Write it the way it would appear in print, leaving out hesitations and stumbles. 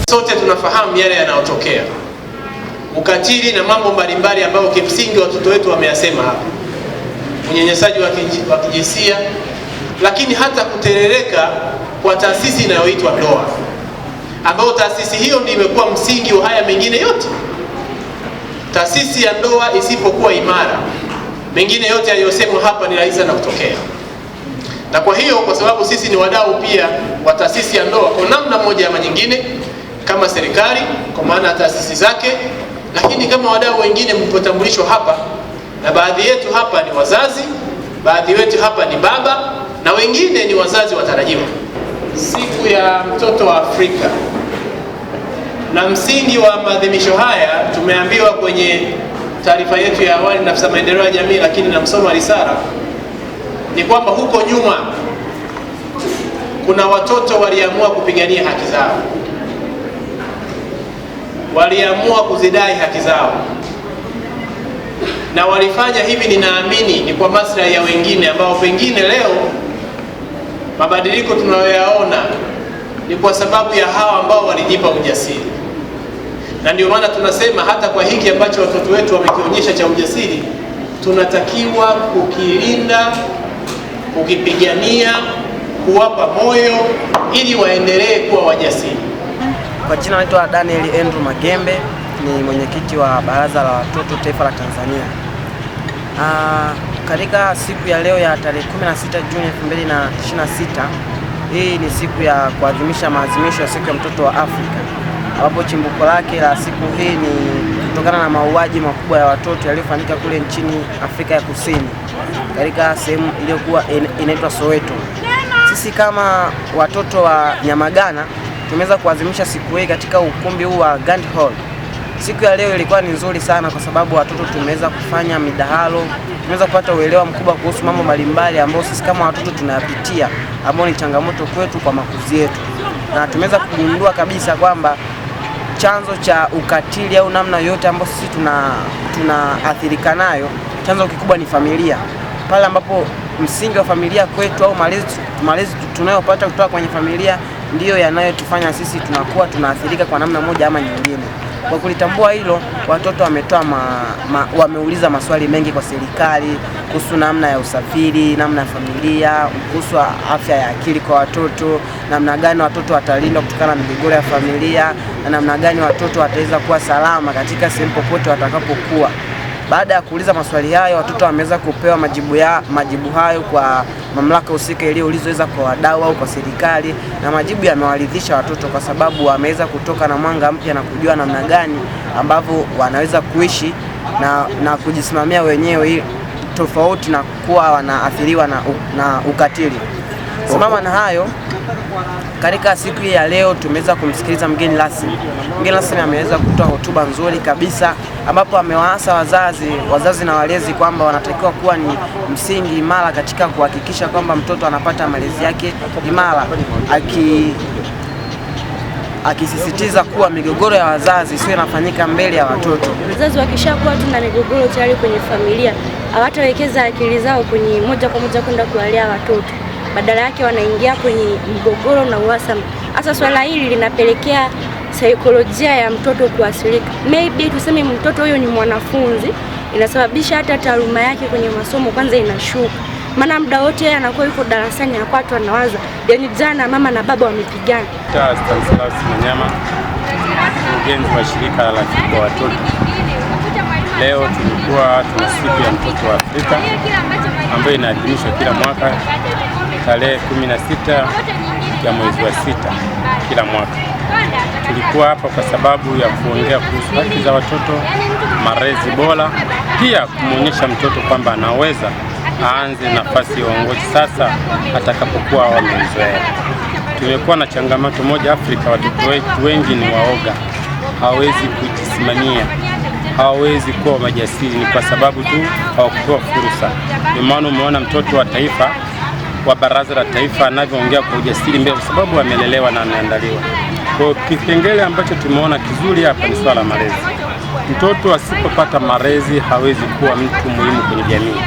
Sote tunafahamu yale yanayotokea, ukatili na mambo mbalimbali ambayo kimsingi watoto wetu wameyasema hapa, unyanyasaji wa kijinsia, lakini hata kuterereka kwa taasisi inayoitwa ndoa, ambayo taasisi hiyo ndio imekuwa msingi wa haya mengine yote. Taasisi ya ndoa isipokuwa imara, mengine yote yaliyosemwa hapa ni rahisi na kutokea. Na kwa hiyo, kwa sababu sisi ni wadau pia wa taasisi ya ndoa kwa namna moja ama nyingine, kama serikali kwa maana taasisi zake, lakini kama wadau wengine mlipotambulishwa hapa, na baadhi yetu hapa ni wazazi, baadhi wetu hapa ni baba, na wengine ni wazazi watarajiwa. Siku ya mtoto wa Afrika, na msingi wa maadhimisho haya tumeambiwa kwenye taarifa yetu ya awali na afisa maendeleo ya jamii, lakini na msoma risala, ni kwamba huko nyuma kuna watoto waliamua kupigania haki zao, waliamua kuzidai haki zao, na walifanya hivi, ninaamini ni kwa maslahi ya wengine ambao pengine leo mabadiliko tunayoyaona ni kwa sababu ya hawa ambao walijipa ujasiri. Na ndio maana tunasema hata kwa hiki ambacho watoto wetu wamekionyesha cha ujasiri, tunatakiwa kukilinda, kukipigania, kuwapa moyo ili waendelee kuwa wajasiri. Kwa jina naitwa Daniel Andrew Magembe, ni mwenyekiti wa Baraza la Watoto Taifa la Tanzania. Katika siku ya leo ya tarehe 16 Juni 2026, hii ni siku ya kuadhimisha maadhimisho ya siku ya mtoto wa Afrika, ambapo chimbuko lake la siku hii ni kutokana na mauaji makubwa ya watoto yaliyofanyika kule nchini Afrika ya Kusini, katika sehemu iliyokuwa inaitwa Soweto. Sisi kama watoto wa Nyamagana tumeweza kuadhimisha siku hii katika ukumbi huu wa Gandhi Hall. Siku ya leo ilikuwa ni nzuri sana kwa sababu watoto tumeweza kufanya midahalo, tumeweza kupata uelewa mkubwa kuhusu mambo mbalimbali ambayo sisi kama watoto tunayapitia, ambayo ni changamoto kwetu kwa makuzi yetu. Na tumeweza kugundua kabisa kwamba chanzo cha ukatili au namna yote ambayo sisi tunaathirika nayo, chanzo kikubwa ni familia. Pale ambapo msingi wa familia kwetu au malezi tunayopata kutoka kwenye familia ndiyo yanayotufanya sisi tunakuwa tunaathirika kwa namna moja ama nyingine. Kwa kulitambua hilo, watoto wameuliza maswali mengi kwa serikali kuhusu namna ya usafiri, namna ya familia, kuhusu afya ya akili kwa watoto, namna gani watoto watalindwa kutokana na migogoro ya familia, na namna gani watoto wataweza kuwa salama katika sehemu popote watakapokuwa. Baada ya kuuliza maswali hayo, watoto wameweza kupewa majibu hayo kwa mamlaka husika iliyoulizwa kwa wadau au kwa serikali, na majibu yamewaridhisha watoto kwa sababu wameweza kutoka na mwanga mpya na kujua namna gani ambavyo wanaweza kuishi na kujisimamia wenyewe, tofauti na kuwa wanaathiriwa na ukatili. Sambamba na hayo, katika siku hii ya leo tumeweza kumsikiliza mgeni rasmi. Mgeni rasmi ameweza kutoa hotuba nzuri kabisa, ambapo amewaasa wazazi na walezi kwamba wanatakiwa kuwa ni msingi imara katika kuhakikisha kwamba mtoto anapata malezi yake imara, akisisitiza kuwa migogoro ya wazazi sio inafanyika mbele ya watoto. Wazazi wakishakuwa tuna migogoro tayari kwenye familia, hawatawekeza akili zao kwenye moja kwa moja kwenda kuwalea watoto, badala yake wanaingia kwenye mgogoro na uhasama. Hasa swala hili linapelekea saikolojia ya mtoto kuathirika. Maybe tuseme mtoto huyo ni mwanafunzi, inasababisha hata taaluma yake kwenye masomo kwanza inashuka. Maana muda wote yeye anakuwa yuko darasani, hapato anawaza, yaani jana mama na baba wamepigana. Stanislaus Manyama, mkurugenzi wa shirika la Rafiki kwa Watoto. Leo tulikuwa tuna siku ya mtoto wa Afrika ambayo inaadhimishwa kila mwaka tarehe 16 ya mwezi wa 6 kila mwaka. Tulikuwa hapa kwa sababu ya kuongea kuhusu haki za watoto, malezi bora, pia kumuonyesha mtoto kwamba anaweza aanze nafasi ya uongozi sasa atakapokuwa wamezoea. Tumekuwa na changamoto moja Afrika, watoto wetu wengi ni waoga, hawezi kujisimamia, hawezi kuwa majasiri, ni kwa sababu tu hawakupewa fursa. Ndio maana umeona mtoto wa taifa wa Baraza la Taifa anavyoongea kwa ujasiri mbele, kwa sababu amelelewa na ameandaliwa. Kwa kipengele ambacho tumeona kizuri hapa ni swala malezi. Mtoto asipopata malezi hawezi kuwa mtu muhimu kwenye jamii.